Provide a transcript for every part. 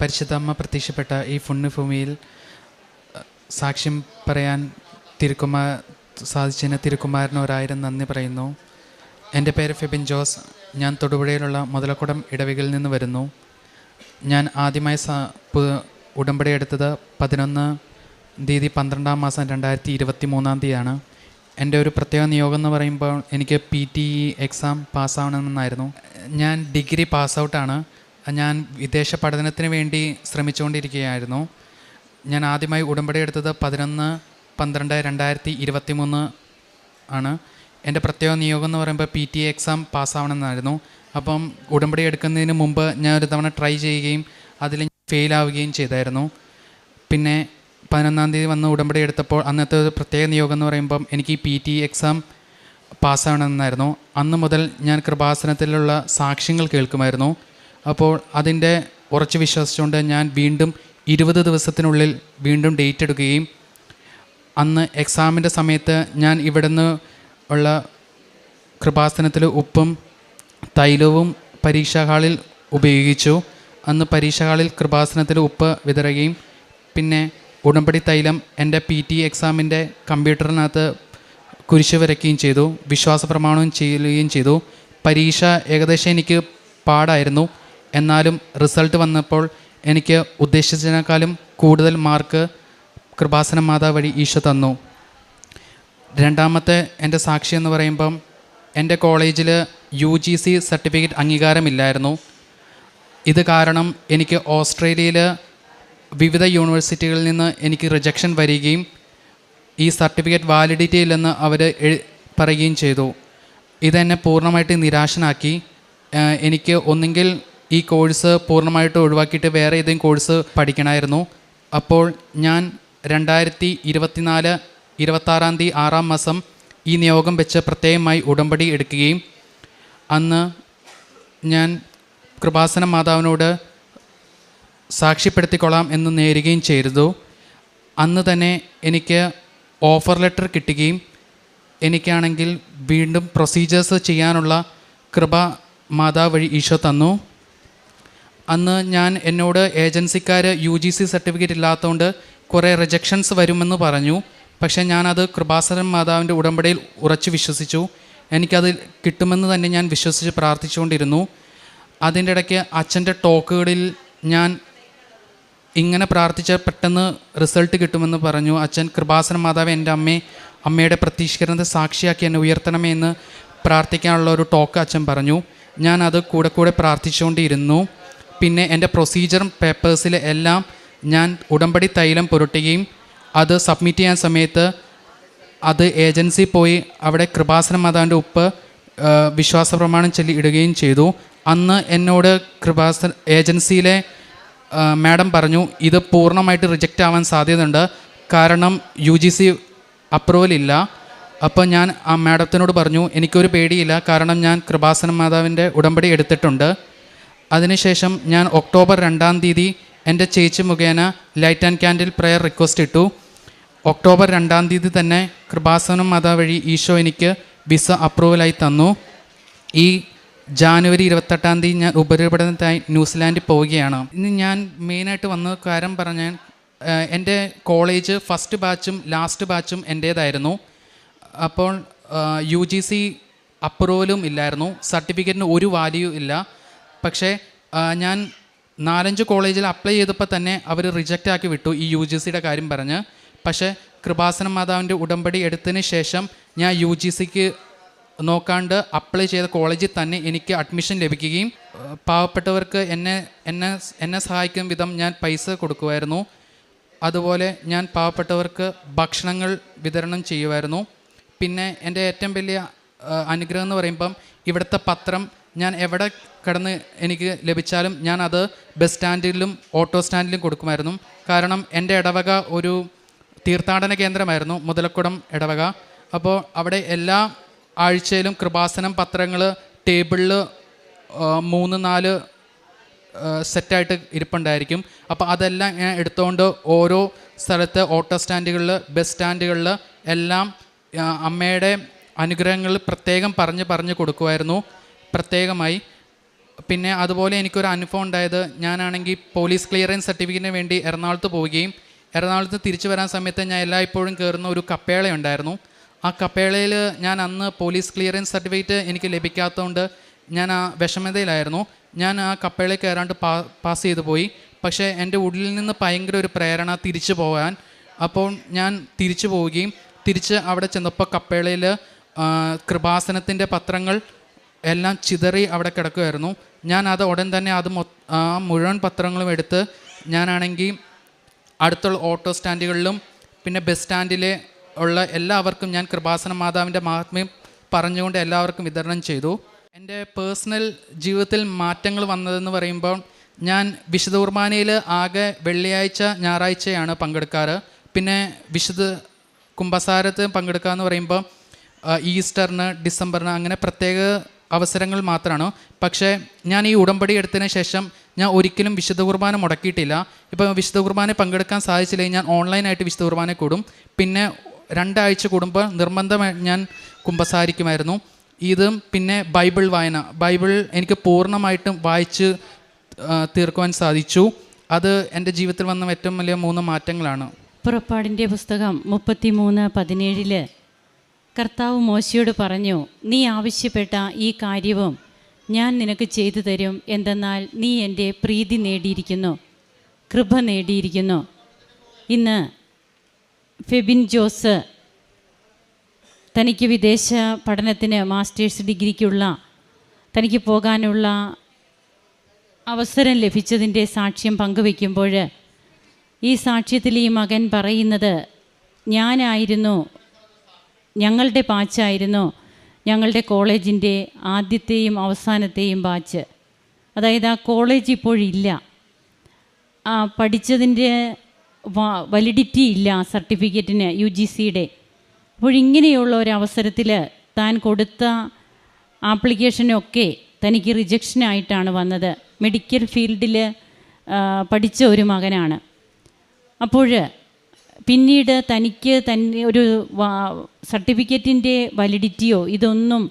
പരിശുദ്ധ അമ്മ പ്രത്യക്ഷപ്പെട്ട ഈ പുണ്യഭൂമിയിൽ സാക്ഷ്യം പറയാൻ സാധിച്ചതിന് തിരുക്കുമാരന് 1000 നന്ദി പറയുന്നു. എൻ്റെ പേര് ഫെബിൻ ജോസ്. ഞാൻ തൊടുപുഴയിലുള്ള മുതലക്കുടം ഇടവകയിൽ നിന്ന് വരുന്നു. ഞാൻ ആദ്യമായി ഉടമ്പടി എടുത്തത് 11 തീയതി 12-ാം മാസം 2023 എൻ്റെ ഒരു പ്രത്യേക നിയോഗം എന്ന് പറയുമ്പോൾ എനിക്ക് PTE എക്സാം പാസ്സാവണമെന്നായിരുന്നു. ഞാൻ ഡിഗ്രി പാസ്ഔട്ടാണ്. ഞാൻ വിദേശ പഠനത്തിന് വേണ്ടി ശ്രമിച്ചുകൊണ്ടിരിക്കുകയായിരുന്നു. ഞാൻ ആദ്യമായി ഉടമ്പടി എടുത്തത് 11/12/2023 ആണ്. എൻ്റെ പ്രത്യേക നിയോഗം എന്ന് പറയുമ്പോൾ PTE എക്സാം പാസ്സാവണമെന്നായിരുന്നു. അപ്പം ഉടമ്പടി എടുക്കുന്നതിന് മുമ്പ് ഞാൻ ഒരു തവണ ട്രൈ ചെയ്യുകയും അതിൽ ഫെയിലാവുകയും ചെയ്തായിരുന്നു. പിന്നെ 11-ാം തീയതി വന്ന് ഉടമ്പടി എടുത്തപ്പോൾ അന്നത്തെ ഒരു പ്രത്യേക നിയോഗം എന്ന് പറയുമ്പം എനിക്ക് ഈ PTE എക്സാം പാസ്സാവണമെന്നായിരുന്നു. അന്ന് മുതൽ ഞാൻ കൃപാസനത്തിലുള്ള സാക്ഷ്യങ്ങൾ കേൾക്കുമായിരുന്നു. അപ്പോൾ അതിൻ്റെ ഉറച്ചു വിശ്വസിച്ചുകൊണ്ട് ഞാൻ വീണ്ടും 20 ദിവസത്തിനുള്ളിൽ വീണ്ടും ഡേറ്റ് എടുക്കുകയും അന്ന് എക്സാമിൻ്റെ സമയത്ത് ഞാൻ ഇവിടുന്ന് ഉള്ള കൃപാസനത്തിൽ ഉപ്പും തൈലവും പരീക്ഷാ ഹാളിൽ ഉപയോഗിച്ചു. അന്ന് പരീക്ഷാ ഹാളിൽ കൃപാസനത്തിൽ ഉപ്പ് വിതറുകയും പിന്നെ ഉടമ്പടി തൈലം എൻ്റെ PTE എക്സാമിൻ്റെ കമ്പ്യൂട്ടറിനകത്ത് കുരിശ് വരയ്ക്കുകയും ചെയ്തു. വിശ്വാസ പ്രമാണവും ചെയ്യുകയും ചെയ്തു. പരീക്ഷ ഏകദേശം എനിക്ക് പാടായിരുന്നു. എന്നാലും റിസൾട്ട് വന്നപ്പോൾ എനിക്ക് ഉദ്ദേശിച്ചതിനേക്കാളും കൂടുതൽ മാർക്ക് കൃപാസന മാതാവ് വഴി ഈശോ തന്നു. രണ്ടാമത്തെ എൻ്റെ സാക്ഷി എന്ന് പറയുമ്പം എൻ്റെ കോളേജിൽ UGC സർട്ടിഫിക്കറ്റ് അംഗീകാരമില്ലായിരുന്നു. ഇത് കാരണം എനിക്ക് ഓസ്ട്രേലിയയിൽ വിവിധ യൂണിവേഴ്സിറ്റികളിൽ നിന്ന് എനിക്ക് റിജക്ഷൻ വരികയും ഈ സർട്ടിഫിക്കറ്റ് വാലിഡിറ്റി ഇല്ലെന്ന് അവർ പറയുകയും ചെയ്തു. ഇതെന്നെ പൂർണ്ണമായിട്ട് നിരാശനാക്കി. എനിക്ക് ഒന്നുകിൽ ഈ കോഴ്സ് പൂർണ്ണമായിട്ട് ഒഴിവാക്കിയിട്ട് വേറെ ഏതെങ്കിലും കോഴ്സ് പഠിക്കണമായിരുന്നു. അപ്പോൾ ഞാൻ 2024 26-ാം തീയതി 6-ാം മാസം ഈ നിയോഗം വെച്ച് പ്രത്യേകമായി ഉടമ്പടി എടുക്കുകയും അന്ന് ഞാൻ കൃപാസന മാതാവിനോട് സാക്ഷ്യപ്പെടുത്തിക്കൊള്ളാം എന്ന് നേരുകയും ചെയ്തു. അന്ന് തന്നെ എനിക്ക് ഓഫർ ലെറ്റർ കിട്ടുകയും എനിക്കാണെങ്കിൽ വീണ്ടും പ്രൊസീജിയേഴ്സ് ചെയ്യാനുള്ള കൃപ മാതാവ് വഴി ഈശോ തന്നു. അന്ന് എന്നോട് ഏജൻസിക്കാർ UGC സർട്ടിഫിക്കറ്റ് ഇല്ലാത്തതുകൊണ്ട് കുറേ റിജക്ഷൻസ് വരുമെന്ന് പറഞ്ഞു. പക്ഷേ ഞാനത് കൃപാസന മാതാവിൻ്റെ ഉടമ്പടിയിൽ ഉറച്ചു വിശ്വസിച്ചു. എനിക്കത് കിട്ടുമെന്ന് തന്നെ ഞാൻ വിശ്വസിച്ച് പ്രാർത്ഥിച്ചുകൊണ്ടിരുന്നു. അതിൻ്റെ ഇടയ്ക്ക് അച്ഛൻ്റെ ടോക്കുകളിൽ ഞാൻ ഇങ്ങനെ പ്രാർത്ഥിച്ച പെട്ടെന്ന് റിസൾട്ട് കിട്ടുമെന്ന് പറഞ്ഞു. അച്ഛൻ കൃപാസന മാതാവ് എൻ്റെ അമ്മയുടെ പ്രത്യക്ഷീകരണത്തെ സാക്ഷിയാക്കി എന്നെ ഉയർത്തണമേ എന്ന് പ്രാർത്ഥിക്കാനുള്ള ഒരു ടോക്ക് അച്ഛൻ പറഞ്ഞു. ഞാനത് കൂടെ പ്രാർത്ഥിച്ചുകൊണ്ടിരുന്നു. പിന്നെ എൻ്റെ പ്രൊസീജിയർ പേപ്പേഴ്സിൽ എല്ലാം ഞാൻ ഉടമ്പടി തൈലം പുരട്ടുകയും അത് സബ്മിറ്റ് ചെയ്യാൻ സമയത്ത് അത് ഏജൻസി പോയി അവിടെ കൃപാസന മാതാവിൻ്റെ ഉപ്പ് വിശ്വാസ പ്രമാണം ചൊല്ലി ഇടുകയും ചെയ്തു. അന്ന് എന്നോട് ഏജൻസിയിലെ മാഡം പറഞ്ഞു, ഇത് പൂർണ്ണമായിട്ട് റിജക്റ്റ് ആവാൻ സാധ്യതയുണ്ട്, കാരണം UGC അപ്രൂവൽ ഇല്ല. അപ്പോൾ ഞാൻ ആ മാഡത്തിനോട് പറഞ്ഞു, എനിക്കൊരു പേടിയില്ല, കാരണം ഞാൻ കൃപാസന മാതാവിൻ്റെ ഉടമ്പടി എടുത്തിട്ടുണ്ട്. അതിനുശേഷം ഞാൻ ഒക്ടോബർ 2-ാം തീയതി എൻ്റെ ചേച്ചി മുഖേന light and candle prayer request ഇട്ടു. ഒക്ടോബർ 2-ാം തീയതി തന്നെ കൃപാസന മാതാവ് വഴി ഈശോ എനിക്ക് വിസ അപ്രൂവലായി തന്നു. ഈ ജാനുവരി 28-ാം തീയതി ഞാൻ ഉപരിപഠനത്തിനായി ന്യൂസിലാൻഡിൽ പോവുകയാണ്. ഇന്ന് ഞാൻ മെയിനായിട്ട് വന്ന കാര്യം പറഞ്ഞാൽ എൻ്റെ കോളേജ് ഫസ്റ്റ് ബാച്ചും ലാസ്റ്റ് ബാച്ചും എൻ്റേതായിരുന്നു. അപ്പോൾ UGC അപ്രൂവലും ഇല്ലായിരുന്നു, സർട്ടിഫിക്കറ്റിന് ഒരു വാല്യൂ ഇല്ല. പക്ഷേ ഞാൻ 4-5 കോളേജിൽ അപ്ലൈ ചെയ്തപ്പോൾ തന്നെ അവർ റിജക്റ്റ് ആക്കി വിട്ടു ഈ UGCയുടെ കാര്യം പറഞ്ഞ്. പക്ഷേ കൃപാസന മാതാവിൻ്റെ ഉടമ്പടി എടുത്തതിന് ശേഷം ഞാൻ UGCക്ക് നോക്കാണ്ട് അപ്ലൈ ചെയ്ത കോളേജിൽ തന്നെ എനിക്ക് അഡ്മിഷൻ ലഭിക്കുകയും പാവപ്പെട്ടവർക്ക് എന്നെ സഹായിക്കും വിധം ഞാൻ പൈസ കൊടുക്കുമായിരുന്നു. അതുപോലെ ഞാൻ പാവപ്പെട്ടവർക്ക് ഭക്ഷണങ്ങൾ വിതരണം ചെയ്യുമായിരുന്നു. പിന്നെ എൻ്റെ ഏറ്റവും വലിയ അനുഗ്രഹം എന്ന് പറയുമ്പം ഇവിടുത്തെ പത്രം ഞാൻ എവിടെ കിടന്ന് എനിക്ക് ലഭിച്ചാലും ഞാൻ അത് ബസ് സ്റ്റാൻഡിലും ഓട്ടോ സ്റ്റാൻഡിലും കൊടുക്കുമായിരുന്നു. കാരണം എൻ്റെ ഇടവക ഒരു തീർത്ഥാടന കേന്ദ്രമായിരുന്നു, മുതലക്കുടം ഇടവക. അപ്പോൾ അവിടെ എല്ലാ ആഴ്ചയിലും കൃപാസനം പത്രങ്ങൾ ടേബിളിൽ 3-4 സെറ്റായിട്ട് ഇരിപ്പുണ്ടായിരിക്കും. അപ്പോൾ അതെല്ലാം ഞാൻ എടുത്തുകൊണ്ട് ഓരോ സ്ഥലത്ത് ഓട്ടോ സ്റ്റാൻഡുകളിൽ ബസ് സ്റ്റാൻഡുകളിൽ എല്ലാം അമ്മയുടെ അനുഗ്രഹങ്ങൾ പ്രത്യേകം പറഞ്ഞ് കൊടുക്കുമായിരുന്നു. പ്രത്യേകമായി പിന്നെ അതുപോലെ എനിക്കൊരു അനുഭവം ഉണ്ടായത്, ഞാനാണെങ്കിൽ പോലീസ് ക്ലിയറൻസ് സർട്ടിഫിക്കറ്റിന് വേണ്ടി എറണാകുളത്ത് പോവുകയും എറണാകുളത്ത് തിരിച്ചു വരാൻ സമയത്ത് ഞാൻ എല്ലായ്പ്പോഴും കയറുന്ന ഒരു കപ്പേളയുണ്ടായിരുന്നു. ആ കപ്പേളയിൽ ഞാൻ അന്ന് പോലീസ് ക്ലിയറൻസ് സർട്ടിഫിക്കറ്റ് എനിക്ക് ലഭിക്കാത്തതുകൊണ്ട് ഞാൻ ആ വിഷമതയിലായിരുന്നു. ഞാൻ ആ കപ്പേളയിൽ കയറാണ്ട് പാസ് ചെയ്തു പോയി. പക്ഷേ എൻ്റെ ഉള്ളിൽ നിന്ന് ഭയങ്കര ഒരു പ്രേരണ തിരിച്ചു പോകാൻ. അപ്പോൾ ഞാൻ തിരിച്ചു പോവുകയും തിരിച്ച് അവിടെ ചെന്നപ്പോൾ കപ്പേളയിൽ കൃപാസനത്തിൻ്റെ പത്രങ്ങൾ എല്ലാം ചിതറി അവിടെ കിടക്കുമായിരുന്നു. ഞാൻ അത് ഉടൻ തന്നെ ആ മുഴുവൻ പത്രങ്ങളും എടുത്ത് ഞാനാണെങ്കിൽ അടുത്തുള്ള ഓട്ടോ സ്റ്റാൻഡുകളിലും പിന്നെ ബസ് സ്റ്റാൻഡിൽ ഉള്ള എല്ലാവർക്കും ഞാൻ കൃപാസന മാതാവിൻ്റെ മഹാത്മ്യം പറഞ്ഞുകൊണ്ട് എല്ലാവർക്കും വിതരണം ചെയ്തു. എൻ്റെ പേഴ്സണൽ ജീവിതത്തിൽ മാറ്റങ്ങൾ വന്നതെന്ന് പറയുമ്പോൾ, ഞാൻ വിശുദ്ധ കുർബാനയിൽ ആകെ വെള്ളിയാഴ്ച ഞായറാഴ്ചയാണ് പങ്കെടുക്കാറ്. പിന്നെ വിശുദ്ധ കുമ്പസാരത്ത് പങ്കെടുക്കുക എന്ന് പറയുമ്പോൾ ഈസ്റ്ററിന്, ഡിസംബറിന് അങ്ങനെ പ്രത്യേക അവസരങ്ങൾ മാത്രമാണ്. പക്ഷേ ഞാൻ ഈ ഉടമ്പടി എടുത്തതിന് ശേഷം ഞാൻ ഒരിക്കലും വിശുദ്ധ കുർബാന മുടക്കിയിട്ടില്ല. ഇപ്പോൾ വിശുദ്ധ കുർബാന പങ്കെടുക്കാൻ സാധിച്ചില്ലെങ്കിൽ ഞാൻ ഓൺലൈനായിട്ട് വിശുദ്ധ കുർബാന കൂടും. പിന്നെ 2 ആഴ്ച കൂടുമ്പോൾ നിർബന്ധമായി ഞാൻ കുമ്പസാരിക്കുമായിരുന്നു. ഇതും പിന്നെ ബൈബിൾ വായന, ബൈബിൾ എനിക്ക് പൂർണ്ണമായിട്ടും വായിച്ച് തീർക്കുവാൻ സാധിച്ചു. അത് എൻ്റെ ജീവിതത്തിൽ വന്ന ഏറ്റവും വലിയ 3 മാറ്റങ്ങളാണ്. പുറപ്പാടിൻ്റെ പുസ്തകം 33:17 കർത്താവ് മോശയോട് പറഞ്ഞു, നീ ആവശ്യപ്പെട്ട ഈ കാര്യവും ഞാൻ നിനക്ക് ചെയ്തു തരും. എന്തെന്നാൽ നീ എൻ്റെ പ്രീതി നേടിയിരിക്കുന്നു, കൃപ നേടിയിരിക്കുന്നു. ഇന്ന് ഫെബിൻ ജോസ് തനിക്ക് വിദേശ പഠനത്തിന് മാസ്റ്റേഴ്സ് ഡിഗ്രിക്കുള്ള തനിക്ക് പോകാനുള്ള അവസരം ലഭിച്ചതിൻ്റെ സാക്ഷ്യം പങ്കുവയ്ക്കുമ്പോൾ ഈ സാക്ഷ്യത്തിൽ ഈ മകൻ പറയുന്നത്, ഞാനായിരുന്നു, ഞങ്ങളുടെ ബാച്ചായിരുന്നു ഞങ്ങളുടെ കോളേജിൻ്റെ ആദ്യത്തെയും അവസാനത്തെയും ബാച്ച്. അതായത് ആ കോളേജ് ഇപ്പോഴില്ല, പഠിച്ചതിൻ്റെ വാലിഡിറ്റി ഇല്ല സർട്ടിഫിക്കറ്റിന് UGCയുടെ. അപ്പോഴിങ്ങനെയുള്ള ഒരവസരത്തിൽ താൻ കൊടുത്ത ആപ്ലിക്കേഷനൊക്കെ തനിക്ക് റിജക്ഷനായിട്ടാണ് വന്നത്. മെഡിക്കൽ ഫീൽഡിൽ പഠിച്ച ഒരു മകനാണ്. അപ്പോൾ പിന്നീട് തനിക്ക് ഒരു സർട്ടിഫിക്കറ്റിൻ്റെ വാലിഡിറ്റിയോ ഇതൊന്നും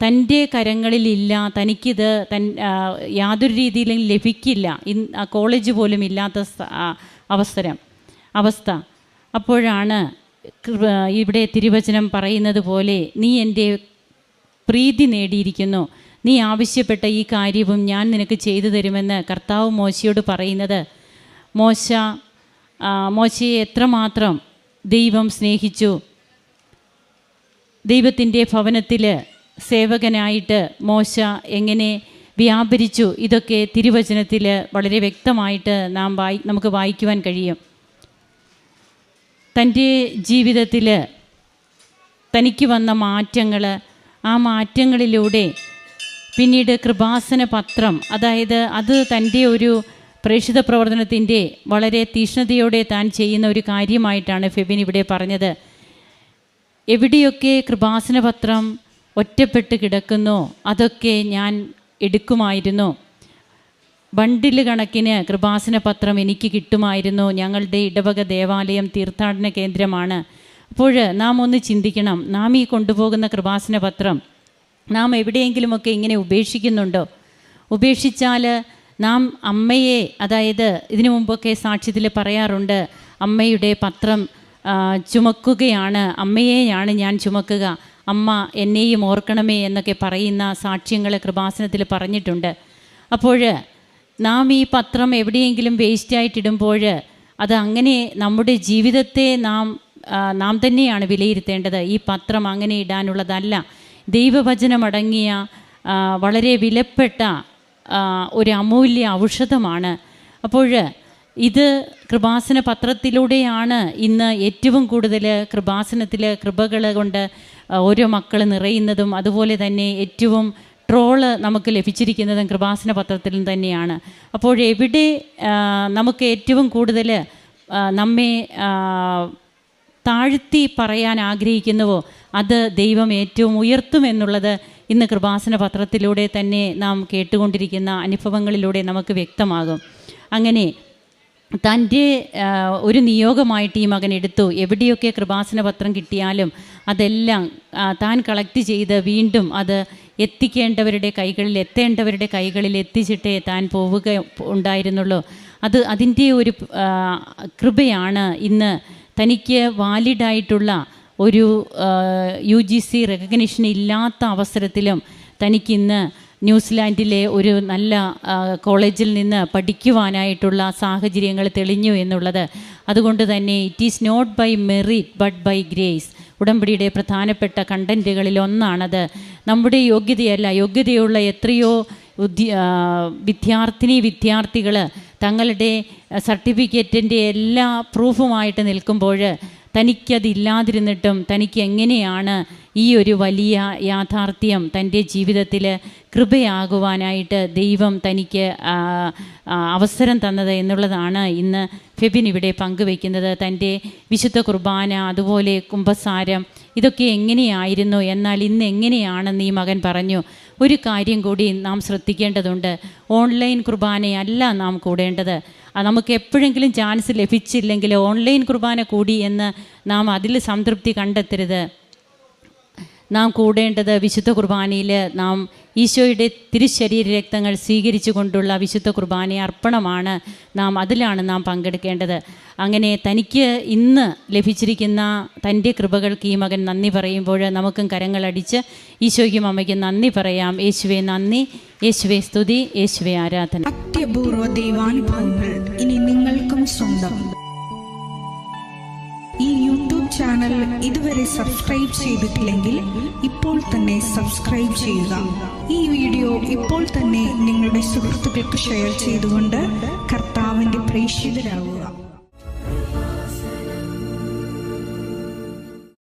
തൻ്റെ കരങ്ങളിലില്ല, തനിക്കിത് യാതൊരു രീതിയിലും ലഭിക്കില്ല, കോളേജ് പോലും ഇല്ലാത്ത അവസ്ഥ. അപ്പോഴാണ് ഇവിടെ തിരുവചനം പറയുന്നത് പോലെ, നീ എൻ്റെ പ്രീതി നേടിയിരിക്കുന്നു, നീ ആവശ്യപ്പെട്ട ഈ കാര്യവും ഞാൻ നിനക്ക് ചെയ്തു തരുമെന്ന് കർത്താവ് മോശയോട് പറയുന്നത്. മോശയെ എത്രമാത്രം ദൈവം സ്നേഹിച്ചു. ദൈവത്തിൻ്റെ ഭവനത്തിൽ സേവകനായിട്ട് മോശ എങ്ങനെ വ്യാപരിച്ചു, ഇതൊക്കെ തിരുവചനത്തിൽ വളരെ വ്യക്തമായിട്ട് നമുക്ക് വായിക്കുവാൻ കഴിയും. തൻ്റെ ജീവിതത്തിൽ തനിക്ക് വന്ന മാറ്റങ്ങൾ, ആ മാറ്റങ്ങളിലൂടെ പിന്നീട് കൃപാസന പത്രം, അതായത് അത് തൻ്റെ ഒരു പ്രേക്ഷിത പ്രവർത്തനത്തിൻ്റെ വളരെ തീക്ഷ്ണതയോടെ താൻ ചെയ്യുന്ന ഒരു കാര്യമായിട്ടാണ് ഫെബിൻ ഇവിടെ പറഞ്ഞത്. എവിടെയൊക്കെ കൃപാസന പത്രം ഒറ്റപ്പെട്ട് കിടക്കുന്നോ അതൊക്കെ ഞാൻ എടുക്കുമായിരുന്നു. ബണ്ടിൽ കണക്കിന് കൃപാസന പത്രം എനിക്ക് കിട്ടുമായിരുന്നു. ഞങ്ങളുടെ ഇടവക ദേവാലയം തീർത്ഥാടന കേന്ദ്രമാണ്. അപ്പോൾ നാം ഒന്ന് ചിന്തിക്കണം, നാം ഈ കൊണ്ടുപോകുന്ന കൃപാസന പത്രം നാം എവിടെയെങ്കിലുമൊക്കെ ഇങ്ങനെ ഉപേക്ഷിക്കുന്നുണ്ടോ? ഉപേക്ഷിച്ചാൽ നാം അമ്മയെ, അതായത് ഇതിനു മുമ്പൊക്കെ സാക്ഷ്യത്തിൽ പറയാറുണ്ട്, അമ്മയുടെ പത്രം ചുമക്കുകയാണ്, അമ്മയെയാണ് ഞാൻ ചുമക്കുക, അമ്മ എന്നെയും ഓർക്കണമേ എന്നൊക്കെ പറയുന്ന സാക്ഷ്യങ്ങൾ കൃപാസനത്തിൽ പറഞ്ഞിട്ടുണ്ട്. അപ്പോൾ നാം ഈ പത്രം എവിടെയെങ്കിലും വേസ്റ്റായിട്ടിടുമ്പോൾ അത് അങ്ങനെ നമ്മുടെ ജീവിതത്തെ നാം തന്നെയാണ് വിലയിരുത്തേണ്ടത്. ഈ പത്രം അങ്ങനെ ഇടാനുള്ളതല്ല. ദൈവവചനമടങ്ങിയ വളരെ വിലപ്പെട്ട ഒരു അമൂല്യ ഔഷധമാണ്. അപ്പോൾ ഇത് കൃപാസന പത്രത്തിലൂടെയാണ് ഇന്ന് ഏറ്റവും കൂടുതൽ കൃപാസനത്തിൽ കൃപകൾ കൊണ്ട് ഓരോ മക്കൾ നിറയുന്നതും അതുപോലെ തന്നെ ഏറ്റവും ട്രോള് നമുക്ക് ലഭിച്ചിരിക്കുന്നതും കൃപാസന പത്രത്തിൽ തന്നെയാണ്. അപ്പോഴെവിടെ നമുക്ക് ഏറ്റവും കൂടുതൽ നമ്മെ താഴ്ത്തി പറയാൻ ആഗ്രഹിക്കുന്നുവോ അത് ദൈവം ഏറ്റവും ഉയർത്തുമെന്നുള്ളത് ഇന്ന് കൃപാസന പത്രത്തിലൂടെ തന്നെ നാം കേട്ടുകൊണ്ടിരിക്കുന്ന അനുഭവങ്ങളിലൂടെ നമുക്ക് വ്യക്തമാകും. അങ്ങനെ തൻ്റെ ഒരു നിയോഗമായിട്ട് ഈ മകൻ എടുത്തു. എവിടെയൊക്കെ കൃപാസന പത്രം കിട്ടിയാലും അതെല്ലാം താൻ കളക്ട് ചെയ്ത് വീണ്ടും അത് എത്തിക്കേണ്ടവരുടെ കൈകളിൽ, എത്തേണ്ടവരുടെ കൈകളിൽ എത്തിച്ചിട്ടേ താൻ പോവുക ഉണ്ടായിരുന്നുള്ളൂ. അതിൻ്റെ ഒരു കൃപയാണ് ഇന്ന് തനിക്ക് വാലിഡായിട്ടുള്ള ഒരു UGC റെക്കഗ്നിഷൻ ഇല്ലാത്ത അവസരത്തിലും തനിക്കിന്ന് ന്യൂസിലാൻഡിലെ ഒരു നല്ല കോളേജിൽ നിന്ന് പഠിക്കുവാനായിട്ടുള്ള സാഹചര്യങ്ങൾ തെളിഞ്ഞു എന്നുള്ളത്. അതുകൊണ്ട് തന്നെ it is not by merit but by grace. ഉടമ്പടിയുടെ പ്രധാനപ്പെട്ട കണ്ടൻറ്റുകളിൽ ഒന്നാണത്. നമ്മുടെ യോഗ്യതയല്ല, യോഗ്യതയുള്ള എത്രയോ വിദ്യാർത്ഥികൾ തങ്ങളുടെ സർട്ടിഫിക്കറ്റിൻ്റെ എല്ലാ പ്രൂഫുമായിട്ട് നിൽക്കുമ്പോൾ തനിക്കതില്ലാതിരുന്നിട്ടും തനിക്ക് എങ്ങനെയാണ് ഈ ഒരു വലിയ യാഥാർത്ഥ്യം തൻ്റെ ജീവിതത്തിൽ കൃപയാകുവാനായിട്ട് ദൈവം തനിക്ക് അവസരം തന്നത് എന്നുള്ളതാണ് ഇന്ന് ഫെബിൻ ഇവിടെ പങ്കുവയ്ക്കുന്നത്. തൻ്റെ വിശുദ്ധ കുർബാന, അതുപോലെ കുമ്പസാരം, ഇതൊക്കെ എങ്ങനെയായിരുന്നു, എന്നാൽ ഇന്ന് എങ്ങനെയാണെന്ന് ഈ മകൻ പറഞ്ഞു. ഒരു കാര്യം കൂടി നാം ശ്രദ്ധിക്കേണ്ടതുണ്ട്. ഓൺലൈൻ കുർബാനയല്ല നാം കൂടേണ്ടത്. നമുക്ക് എപ്പോഴെങ്കിലും ചാൻസ് ലഭിച്ചില്ലെങ്കിൽ ഓൺലൈൻ കുർബാന കൂടി എന്ന് നാം അതിൽ സംതൃപ്തി കണ്ടെത്തരുത്. നാം കൂടേണ്ടത് വിശുദ്ധ കുർബാനയിൽ നാം ഈശോയുടെ തിരുശരീര രക്തങ്ങൾ സ്വീകരിച്ചു കൊണ്ടുള്ള വിശുദ്ധ കുർബാന അർപ്പണമാണ്. അതിലാണ് നാം പങ്കെടുക്കേണ്ടത്. അങ്ങനെ തനിക്ക് ഇന്ന് ലഭിച്ചിരിക്കുന്ന തൻ്റെ കൃപകൾക്ക് ഈ മകൻ നന്ദി പറയുമ്പോൾ നമുക്കും കരങ്ങളടിച്ച് ഈശോയ്ക്കും അമ്മയ്ക്കും നന്ദി പറയാം. യേശുവേ നന്ദി, യേശുവേ സ്തുതി, യേശുവേ ആരാധന. അത്യപൂർവ ദൈവാനുഭവങ്ങൾ ഇനി നിങ്ങൾക്കും സ്വന്തം. ഈ യൂട്യൂബ് ചാനൽ ഇതുവരെ സബ്സ്ക്രൈബ് ചെയ്തിട്ടില്ലെങ്കിൽ ഇപ്പോൾ തന്നെ സബ്സ്ക്രൈബ് ചെയ്യുക. ഈ വീഡിയോ ഇപ്പോൾ തന്നെ നിങ്ങളുടെ സുഹൃത്തുക്കൾക്ക് ഷെയർ ചെയ്തുകൊണ്ട് കർത്താവിൻ്റെ പ്രേക്ഷിതരാകുക.